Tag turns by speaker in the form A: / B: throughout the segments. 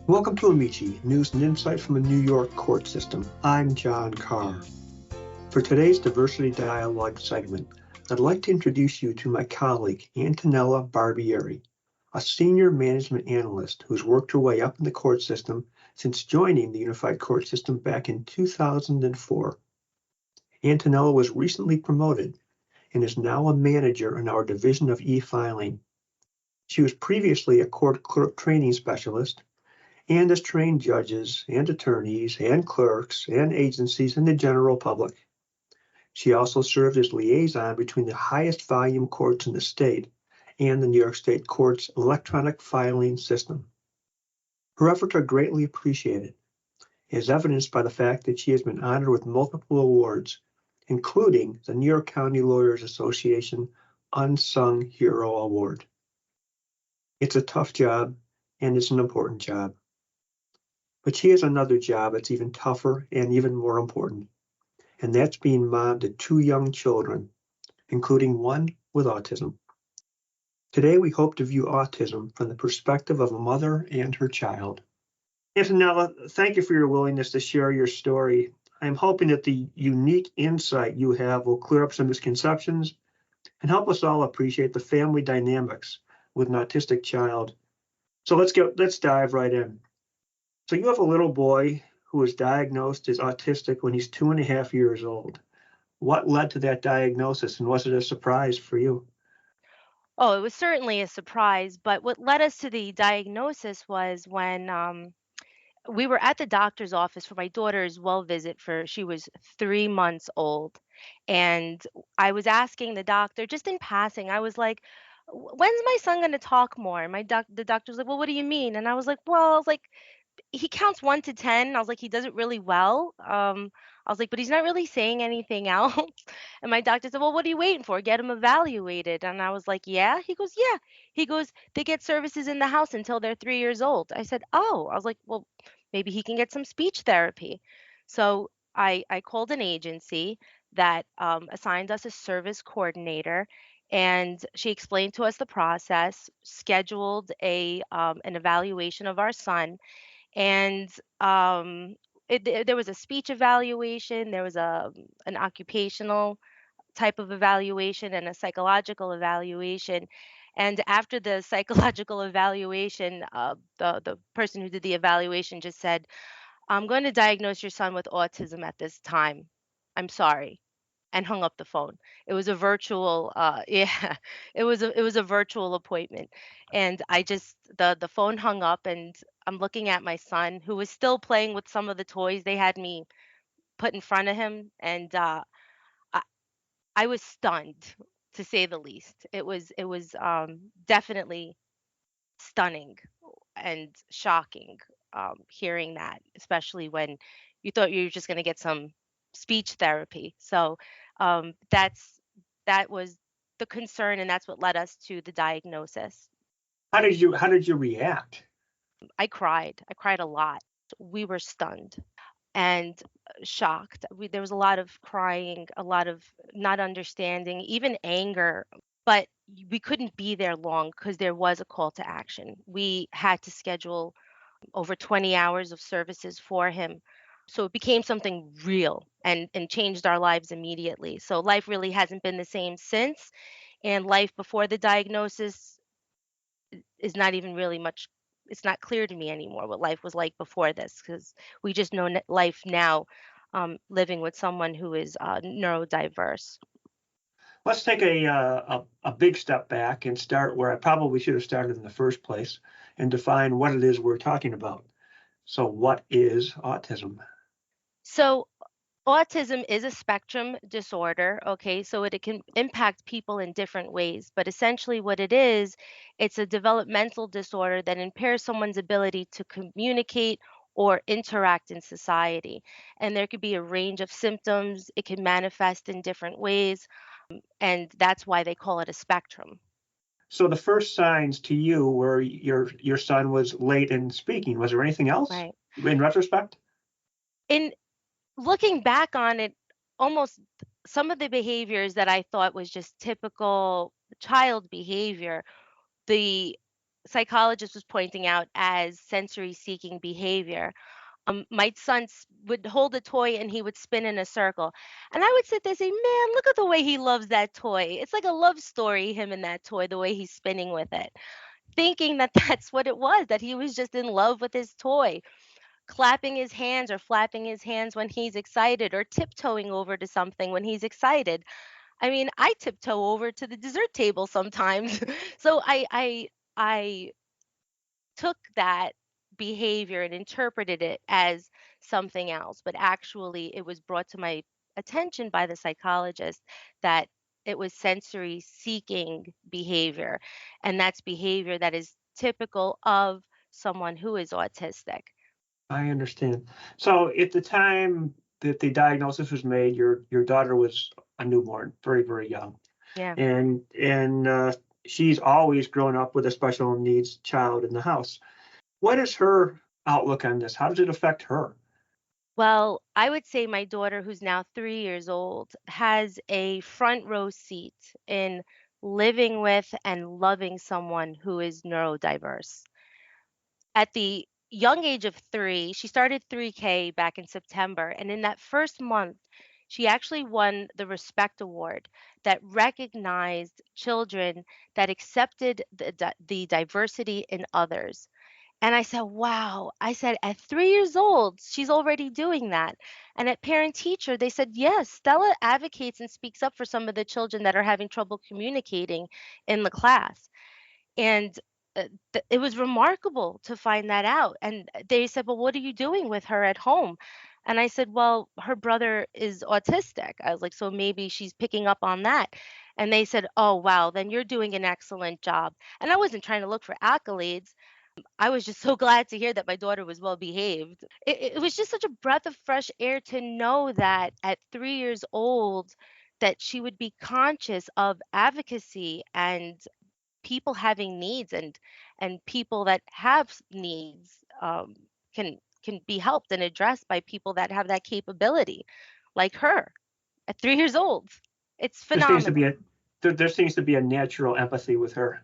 A: Welcome to Amici, news and insight from the New York court system. I'm John Carr. For today's Diversity Dialogue segment, I'd like to introduce you to my colleague, Antonella Barbieri, a senior management analyst who's worked her way up in the court system since joining the Unified Court System back in 2004. Antonella was recently promoted and is now a manager in our division of e-filing. She was previously a court clerk training specialist and has trained judges and attorneys and clerks and agencies and the general public. She also served as liaison between the highest volume courts in the state and the New York State Court's electronic filing system. Her efforts are greatly appreciated, as evidenced by the fact that she has been honored with multiple awards, including the New York County Lawyers Association Unsung Hero Award. It's a tough job, and it's an important job. But she has another job that's even tougher and even more important, and that's being mom to two young children, including one with autism. Today, we hope to view autism from the perspective of a mother and her child. Antonella, thank you for your willingness to share your story. I'm hoping that the unique insight you have will clear up some misconceptions and help us all appreciate the family dynamics with an autistic child. So let's dive right in. So you have a little boy who was diagnosed as autistic when he's 2.5 years old. What led to that diagnosis, and was it a surprise for you?
B: Oh, it was certainly a surprise, but what led us to the diagnosis was when we were at the doctor's office for my daughter's well visit for she was 3 months old. And I was asking the doctor, just in passing, I was like, When's my son gonna talk more?" The doctor was like, "Well, what do you mean?" And I was like, "Well," I was like, he counts 1 to 10. I was like, "He does it really well." I was like, "But he's not really saying anything else." And my doctor said, "Well, what are you waiting for? Get him evaluated." And I was like, "Yeah?" He goes, "Yeah." He goes, "They get services in the house until they're 3 years old." I said, "Oh." I was like, "Well, maybe he can get some speech therapy." So I called an agency that assigned us a service coordinator, and she explained to us the process, scheduled an evaluation of our son, and there was a speech evaluation, there was an occupational type of evaluation, and a psychological evaluation. And after the psychological evaluation, the person who did the evaluation just said, "I'm going to diagnose your son with autism at this time. I'm sorry," and hung up the phone. It was a virtual, yeah, it was a virtual appointment, and I just the phone hung up, and I'm looking at my son who was still playing with some of the toys they had me put in front of him, and I, I was stunned, to say the least. It was definitely stunning and shocking, hearing that, especially when you thought you were just going to get some speech therapy. So that was the concern, and that's what led us to the diagnosis.
A: How did you react?
B: I cried. I cried a lot. We were stunned and shocked. There was a lot of crying, a lot of not understanding, even anger. But we couldn't be there long because there was a call to action. We had to schedule over 20 hours of services for him. So it became something real and changed our lives immediately. So life really hasn't been the same since. And life before the diagnosis is not even really much, it's not clear to me anymore what life was like before this, because we just know life now, living with someone who is neurodiverse.
A: Let's take a big step back and start where I probably should have started in the first place and define what it is we're talking about. So, what is autism?
B: So autism is a spectrum disorder, okay? So it can impact people in different ways, but essentially what it is, it's a developmental disorder that impairs someone's ability to communicate or interact in society. And there could be a range of symptoms. It can manifest in different ways, and that's why they call it a spectrum.
A: So, the first signs to you were your son was late in speaking. Was there anything else
B: Right.
A: in retrospect?
B: In looking back on it, almost some of the behaviors that I thought was just typical child behavior, the psychologist was pointing out as sensory seeking behavior. My son would hold a toy and he would spin in a circle. And I would sit there and say, man, look at the way he loves that toy. It's like a love story, him and that toy, the way he's spinning with it. Thinking that that's what it was, that he was just in love with his toy, clapping his hands or flapping his hands when he's excited, or tiptoeing over to something when he's excited. I mean, I tiptoe over to the dessert table sometimes. So I took that behavior and interpreted it as something else, but actually it was brought to my attention by the psychologist that it was sensory seeking behavior, and that's behavior that is typical of someone who is autistic.
A: I understand. So at the time that the diagnosis was made, your daughter was a newborn, very, very young.
B: Yeah.
A: And she's always grown up with a special needs child in the house. What is her outlook on this? How does it affect her?
B: Well, I would say my daughter, who's now 3 years old, has a front row seat in living with and loving someone who is neurodiverse. At the young age of 3, she started 3K back in September, and in that first month, she actually won the Respect Award that recognized children that accepted the diversity in others. And I said, wow. I said, at 3 years old, she's already doing that. And at parent teacher, they said, yes, Stella advocates and speaks up for some of the children that are having trouble communicating in the class. And it was remarkable to find that out. And they said, well, what are you doing with her at home? And I said, well, her brother is autistic. I was like, so maybe she's picking up on that. And they said, oh, wow, then you're doing an excellent job. And I wasn't trying to look for accolades. I was just so glad to hear that my daughter was well behaved. It was just such a breath of fresh air to know that at 3 years old, that she would be conscious of advocacy and people having needs, and people that have needs can be helped and addressed by people that have that capability, like her at 3 years old. It's
A: There seems to be
B: phenomenal.
A: there seems to be a natural empathy with her.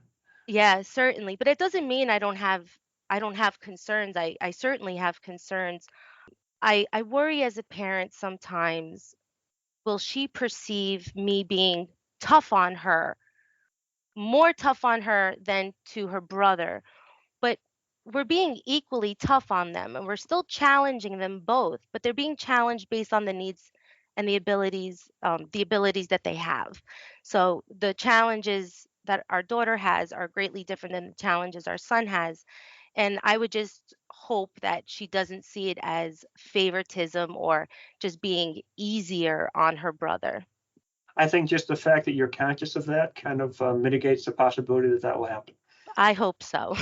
B: Yeah, certainly. But it doesn't mean I don't have concerns. I certainly have concerns. I worry as a parent sometimes, will she perceive me being tough on her, more tough on her than to her brother? But we're being equally tough on them, and we're still challenging them both, but they're being challenged based on the needs and the abilities that they have. So the challenges that our daughter has are greatly different than the challenges our son has. And I would just hope that she doesn't see it as favoritism or just being easier on her brother.
A: I think just the fact that you're conscious of that kind of mitigates the possibility that that will happen.
B: I hope so.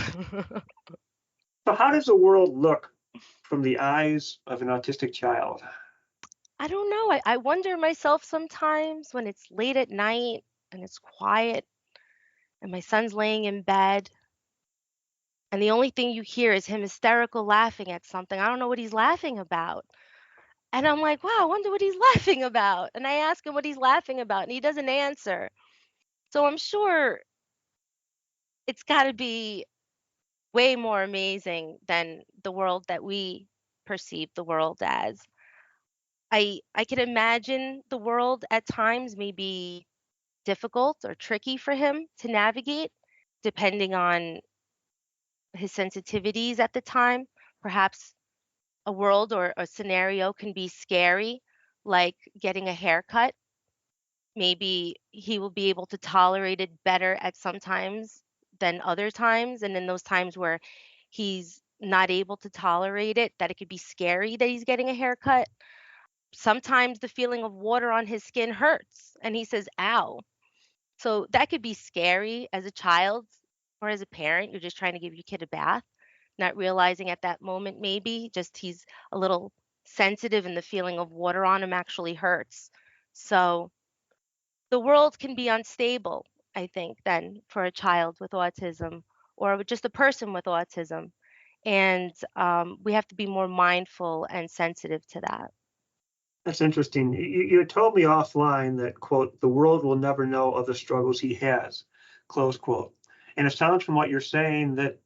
A: So, how does the world look from the eyes of an autistic child?
B: I don't know. I wonder myself sometimes when it's late at night and it's quiet and my son's laying in bed and the only thing you hear is him hysterical laughing at something. I don't know what he's laughing about. And I'm like, wow, I wonder what he's laughing about. And I ask him what he's laughing about and he doesn't answer. So I'm sure it's got to be way more amazing than the world that we perceive the world as. I can imagine the world at times may be difficult or tricky for him to navigate, depending on his sensitivities at the time. Perhaps a world or a scenario can be scary, like getting a haircut. Maybe he will be able to tolerate it better at some times than other times. And in those times where he's not able to tolerate it, that it could be scary that he's getting a haircut. Sometimes the feeling of water on his skin hurts and he says, ow. So that could be scary as a child or as a parent. You're just trying to give your kid a bath, not realizing at that moment, maybe just he's a little sensitive and the feeling of water on him actually hurts. So the world can be unstable, I think, then for a child with autism or just a person with autism. And we have to be more mindful and sensitive to that.
A: That's interesting. You told me offline that, quote, the world will never know of the struggles he has, close quote. And it sounds from what you're saying that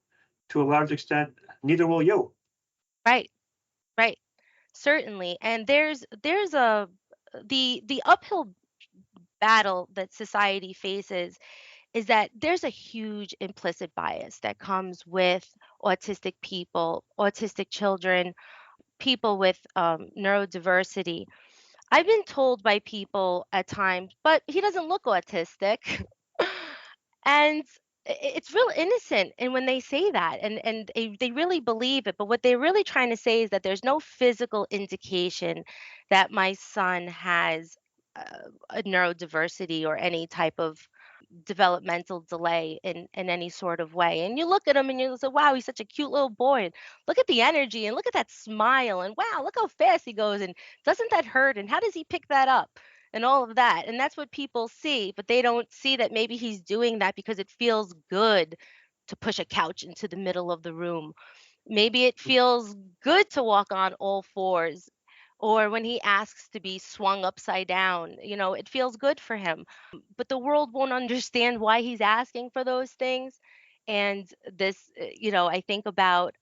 A: to a large extent, neither will you.
B: Right, right. Certainly. And there's a the uphill battle that society faces is that there's a huge implicit bias that comes with autistic people, autistic children, people with neurodiversity. I've been told by people at times, but he doesn't look autistic. And it's real innocent and when they say that and they really believe it, but what they're really trying to say is that there's no physical indication that my son has a neurodiversity or any type of developmental delay in any sort of way. And you look at him and you say, wow, he's such a cute little boy. And look at the energy and look at that smile. And wow, look how fast he goes. And doesn't that hurt? And how does he pick that up? And all of that. And that's what people see, but they don't see that maybe he's doing that because it feels good to push a couch into the middle of the room. Maybe it feels good to walk on all fours. Or when he asks to be swung upside down, it feels good for him, but the world won't understand why he's asking for those things. And I think about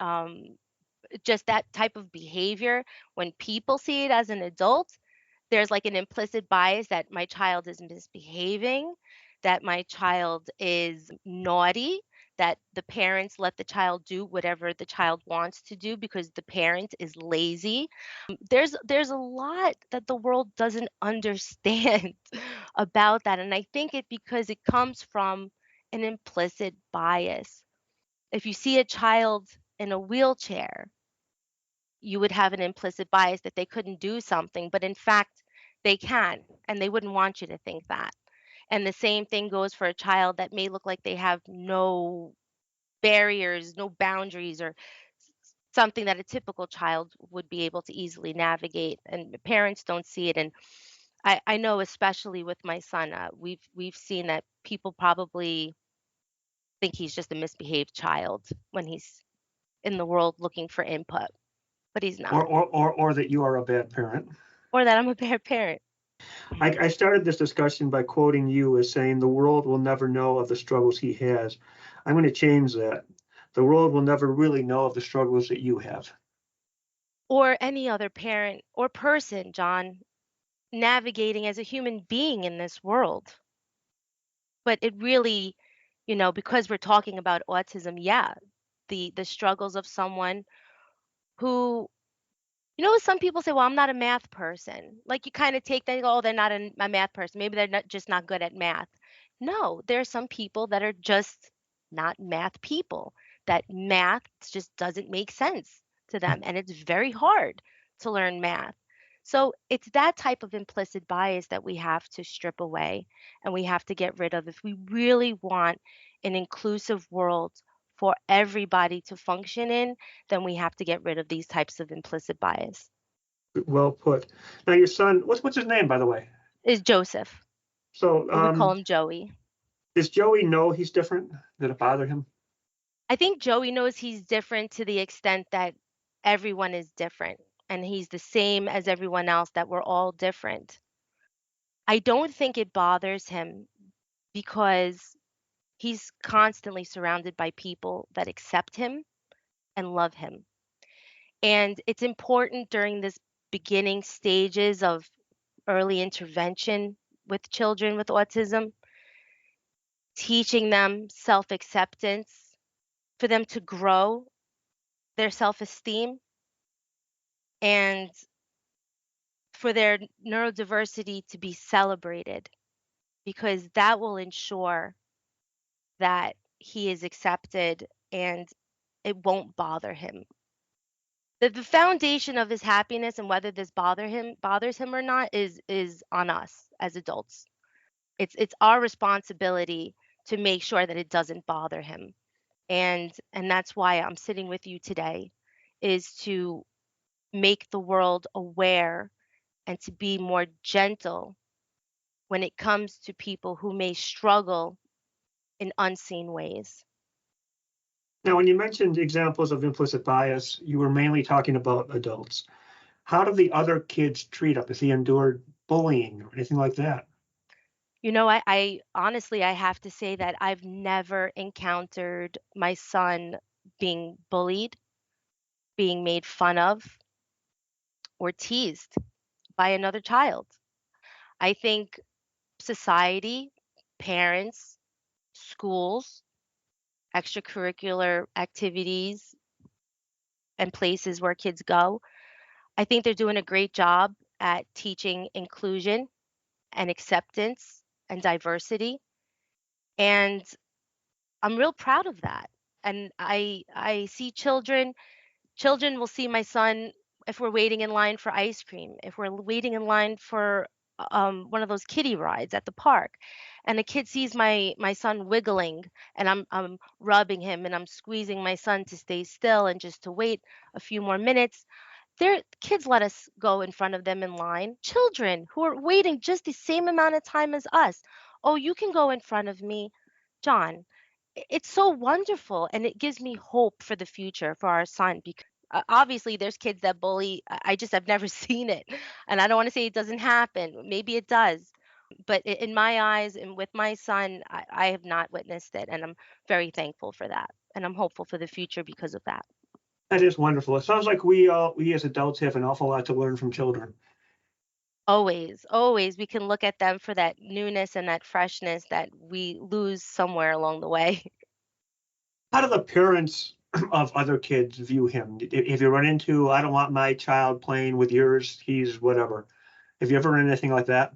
B: just that type of behavior. When people see it as an adult, there's like an implicit bias that my child is misbehaving, that my child is naughty, that the parents let the child do whatever the child wants to do because the parent is lazy. There's a lot that the world doesn't understand about that, and I think it because it comes from an implicit bias. If you see a child in a wheelchair, you would have an implicit bias that they couldn't do something, but in fact, they can, and they wouldn't want you to think that. And the same thing goes for a child that may look like they have no barriers, no boundaries, or something that a typical child would be able to easily navigate. And parents don't see it. And I know, especially with my son, we've seen that people probably think he's just a misbehaved child when he's in the world looking for input, but he's
A: or
B: not.
A: or that you are a bad parent.
B: Or that I'm a bad parent.
A: I started this discussion by quoting you as saying the world will never know of the struggles he has. I'm going to change that. The world will never really know of the struggles that you have.
B: Or any other parent or person, John, navigating as a human being in this world. But it really, because we're talking about autism, yeah, the struggles of someone who, some people say, well, I'm not a math person. Like you kind of take that, oh, they're not a math person. Maybe they're not just not good at math. No, there are some people that are just not math people, that math just doesn't make sense to them. And it's very hard to learn math. So it's that type of implicit bias that we have to strip away and we have to get rid of if we really want an inclusive world for everybody to function in, then we have to get rid of these types of implicit bias.
A: Well put. Now, your son, what's his name, by the way?
B: Is Joseph,
A: So,
B: but we call him Joey.
A: does Joey know he's different? Did it bother him?
B: I think Joey knows he's different to the extent that everyone is different and he's the same as everyone else, that we're all different. I don't think it bothers him because he's constantly surrounded by people that accept him and love him. And it's important during this beginning stages of early intervention with children with autism, teaching them self acceptance, for them to grow their self esteem, and for their neurodiversity to be celebrated, because that will ensure that he is accepted and it won't bother him. The foundation of his happiness and whether this bothers him or not is on us as adults. It's our responsibility to make sure that it doesn't bother him. And that's why I'm sitting with you today, is to make the world aware and to be more gentle when it comes to people who may struggle in unseen ways.
A: Now, when you mentioned examples of implicit bias, you were mainly talking about adults. How do the other kids treat him? Has he endured bullying or anything like that?
B: I honestly, I have to say that I've never encountered my son being bullied, being made fun of, or teased by another child. I think society, parents, schools, extracurricular activities, and places where kids go, I think they're doing a great job at teaching inclusion and acceptance and diversity. And I'm real proud of that. And I see children will see my son if we're waiting in line for ice cream, if we're waiting in line for one of those kiddie rides at the park, and a kid sees my son wiggling, and I'm rubbing him and I'm squeezing my son to stay still and just to wait a few more minutes. Their kids let us go in front of them in line. Children who are waiting just the same amount of time as us. Oh, you can go in front of me, John. It's so wonderful, and it gives me hope for the future for our son because obviously there's kids that bully. I just have never seen it, and I don't want to say it doesn't happen. Maybe it does, but in my eyes and with my son, I have not witnessed it, and I'm very thankful for that, and I'm hopeful for the future because of that.
A: That is wonderful. It sounds like we as adults have an awful lot to learn from children.
B: Always, always, we can look at them for that newness and that freshness that we lose somewhere along the way.
A: How do the parents of other kids view him? If you run into, I don't want my child playing with yours, he's whatever. Have you ever run into anything like that?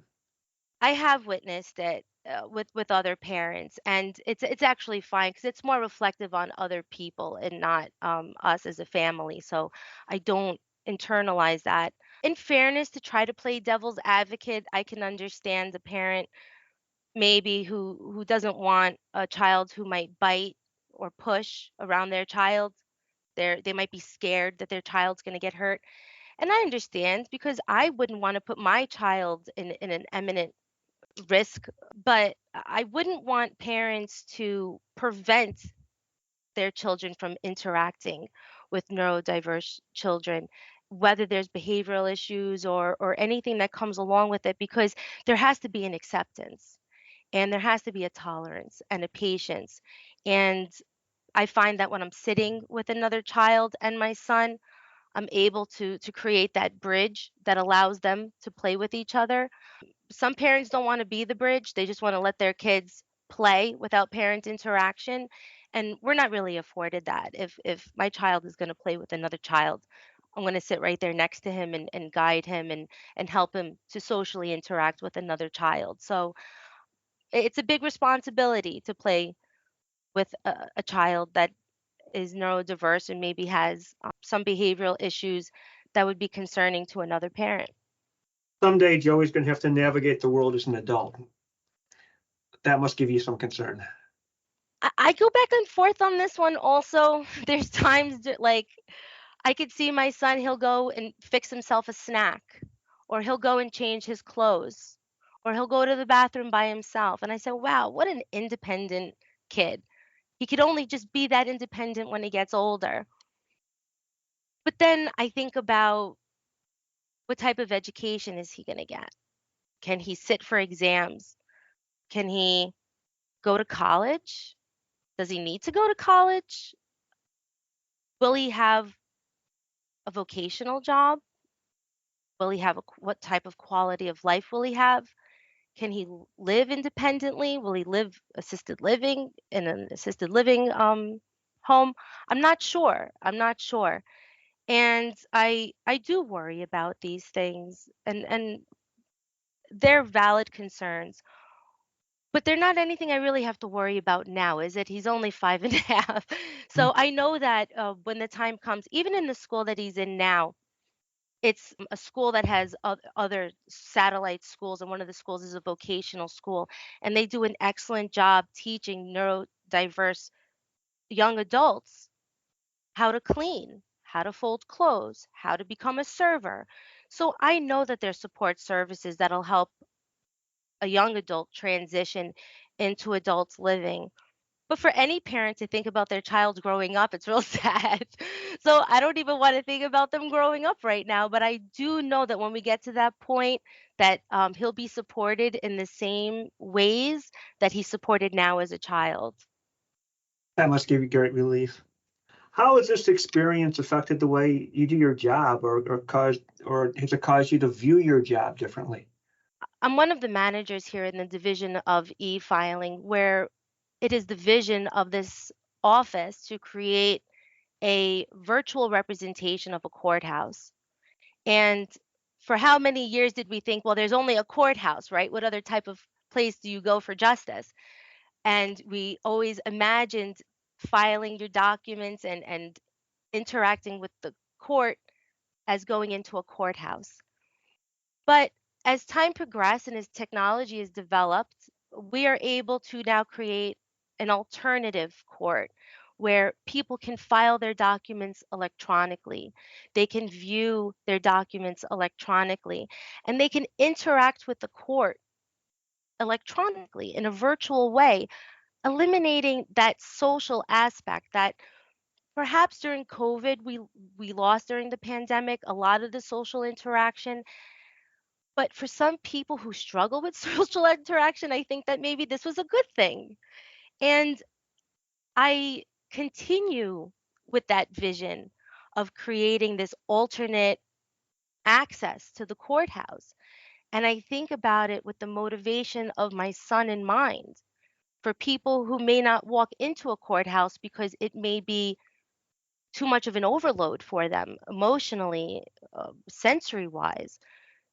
B: I have witnessed it with other parents, and it's actually fine because it's more reflective on other people and not us as a family. So I don't internalize that. In fairness, to try to play devil's advocate, I can understand the parent maybe who doesn't want a child who might bite or push around their child. They might be scared that their child's going to get hurt, and I understand because I wouldn't want to put my child in an imminent risk, but I wouldn't want parents to prevent their children from interacting with neurodiverse children, whether there's behavioral issues or anything that comes along with it, because there has to be an acceptance and there has to be a tolerance and a patience. And I find that when I'm sitting with another child and my son, I'm able to create that bridge that allows them to play with each other. Some parents don't want to be the bridge. They just want to let their kids play without parent interaction. And we're not really afforded that. If my child is going to play with another child, I'm going to sit right there next to him and guide him and help him to socially interact with another child. So it's a big responsibility to play with a child that is neurodiverse and maybe has some behavioral issues that would be concerning to another parent.
A: Someday Joey's going to have to navigate the world as an adult. That must give you some concern.
B: I go back and forth on this one also. There's times that, like, I could see my son, he'll go and fix himself a snack, or he'll go and change his clothes, or he'll go to the bathroom by himself. And I said, wow, what an independent kid. He could only just be that independent when he gets older. But then I think about what type of education is he going to get? Can he sit for exams? Can he go to college? Does he need to go to college? Will he have a vocational job? Will he have what type of quality of life will he have? Can he live independently? Will he live assisted living in an assisted living home? I'm not sure. I'm not sure. And I do worry about these things, and they're valid concerns, but they're not anything I really have to worry about now, is it? He's only 5 and a half. So I know that when the time comes, even in the school that he's in now, it's a school that has other satellite schools, and one of the schools is a vocational school, and they do an excellent job teaching neurodiverse young adults how to clean, how to fold clothes, how to become a server. So I know that there's support services that'll help a young adult transition into adults living. But for any parent to think about their child growing up, it's real sad. So I don't even want to think about them growing up right now. But I do know that when we get to that point, that he'll be supported in the same ways that he's supported now as a child.
A: That must give you great relief. How has this experience affected the way you do your job or has it caused you to view your job differently?
B: I'm one of the managers here in the division of e-filing, where it is the vision of this office to create a virtual representation of a courthouse. And for how many years did we think, well, there's only a courthouse, right? What other type of place do you go for justice? And we always imagined filing your documents and interacting with the court as going into a courthouse. But as time progressed and as technology is developed, we are able to now create an alternative court where people can file their documents electronically. They can view their documents electronically, and they can interact with the court electronically in a virtual way, eliminating that social aspect that perhaps during COVID we lost during the pandemic, a lot of the social interaction. But for some people who struggle with social interaction, I think that maybe this was a good thing. And I continue with that vision of creating this alternate access to the courthouse. And I think about it with the motivation of my son in mind for people who may not walk into a courthouse because it may be too much of an overload for them emotionally, sensory wise,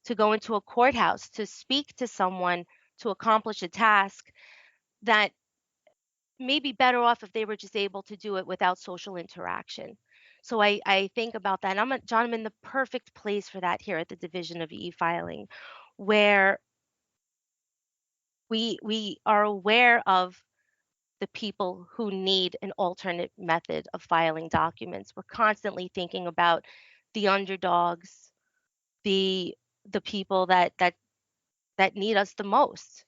B: to go into a courthouse to speak to someone to accomplish a task that may be better off if they were just able to do it without social interaction. So I think about that. And John, I'm in the perfect place for that here at the Division of E-filing, where we are aware of the people who need an alternate method of filing documents. We're constantly thinking about the underdogs, the people that need us the most.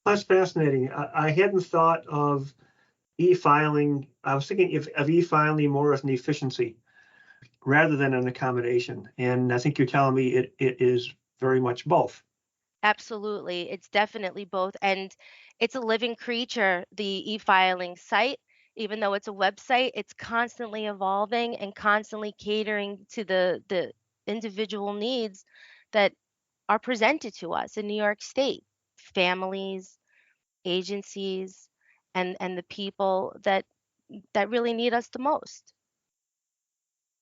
A: That's fascinating. I hadn't thought of e-filing. I was thinking of e-filing more as an efficiency rather than an accommodation. And I think you're telling me it is very much both.
B: Absolutely. It's definitely both. And it's a living creature, the e-filing site. Even though it's a website, it's constantly evolving and constantly catering to the individual needs that are presented to us in New York State, families, agencies, and the people that really need us the most.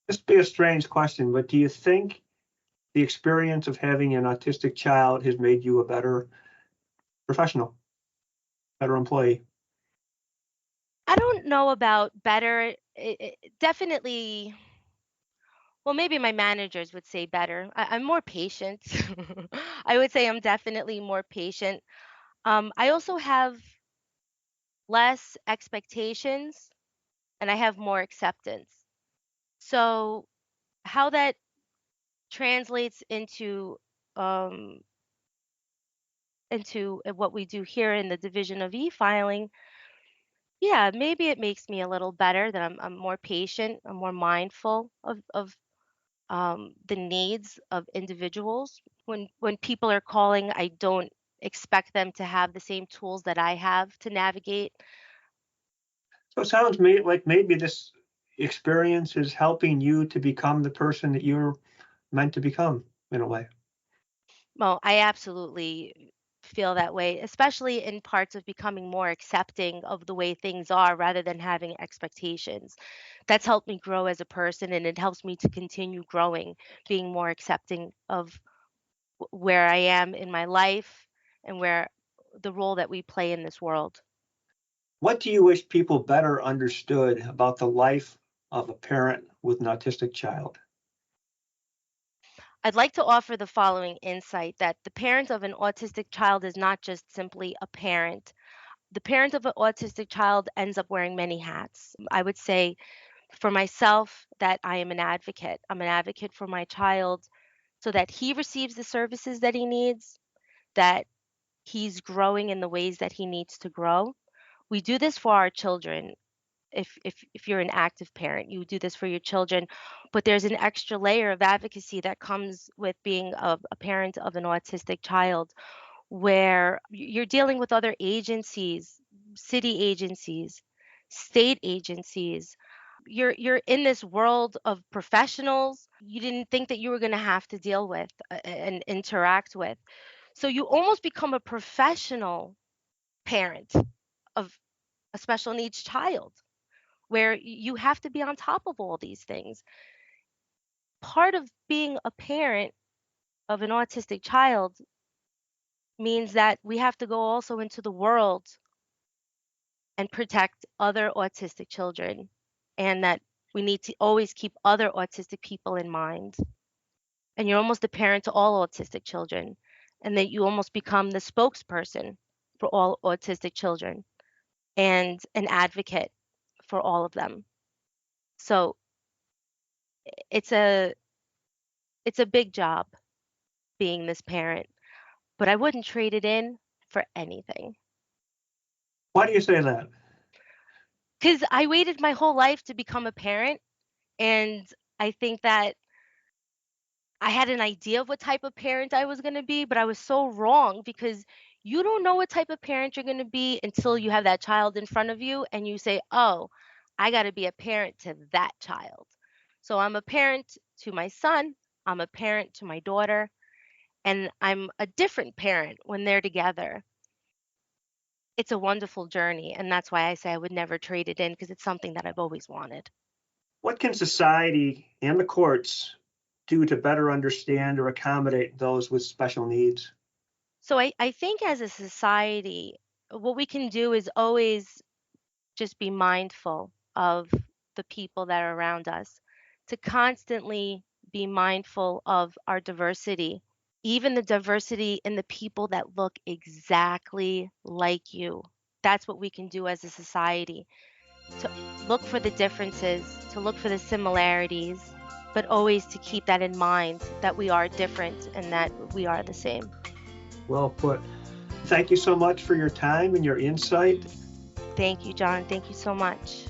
A: This would be a strange question, but do you think the experience of having an autistic child has made you a better professional, better employee?
B: I don't know about better. Definitely, well, maybe my managers would say better. I'm more patient. I would say I'm definitely more patient. I also have less expectations and I have more acceptance. So, how that translates um, into what we do here in the division of e-filing, yeah, maybe it makes me a little better. That I'm more patient. I'm more mindful of the needs of individuals. When people are calling, I don't expect them to have the same tools that I have to navigate.
A: So it sounds me like maybe this experience is helping you to become the person that you're meant to become in a way.
B: Well, I absolutely feel that way, especially in parts of becoming more accepting of the way things are rather than having expectations. That's helped me grow as a person and it helps me to continue growing, being more accepting of where I am in my life and where the role that we play in this world.
A: What do you wish people better understood about the life of a parent with an autistic child?
B: I'd like to offer the following insight that the parent of an autistic child is not just simply a parent. The parent of an autistic child ends up wearing many hats. I would say for myself that I am an advocate. I'm an advocate for my child so that he receives the services that he needs, that he's growing in the ways that he needs to grow. We do this for our children. If you're an active parent, you do this for your children, but there's an extra layer of advocacy that comes with being a parent of an autistic child, where you're dealing with other agencies, city agencies, state agencies. You're in this world of professionals you didn't think that you were going to have to deal with and interact with. So you almost become a professional parent of a special needs child, where you have to be on top of all these things. Part of being a parent of an autistic child means that we have to go also into the world and protect other autistic children, and that we need to always keep other autistic people in mind. And you're almost a parent to all autistic children, and that you almost become the spokesperson for all autistic children and an advocate for all of them. So it's a it's a big job being this parent, but I wouldn't trade it in for anything.
A: Why do you say that?
B: Because I waited my whole life to become a parent, and I think that I had an idea of what type of parent I was going to be, but I was so wrong, because you don't know what type of parent you're going to be until you have that child in front of you and you say, oh, I got to be a parent to that child. So I'm a parent to my son, I'm a parent to my daughter, and I'm a different parent when they're together. It's a wonderful journey, and that's why I say I would never trade it in, because it's something that I've always wanted.
A: What can society and the courts do to better understand or accommodate those with special needs?
B: So I think as a society, what we can do is always just be mindful of the people that are around us, to constantly be mindful of our diversity, even the diversity in the people that look exactly like you. That's what we can do as a society, to look for the differences, to look for the similarities, but always to keep that in mind, that we are different and that we are the same.
A: Well put. Thank you so much for your time and your insight.
B: Thank you, John. Thank you so much.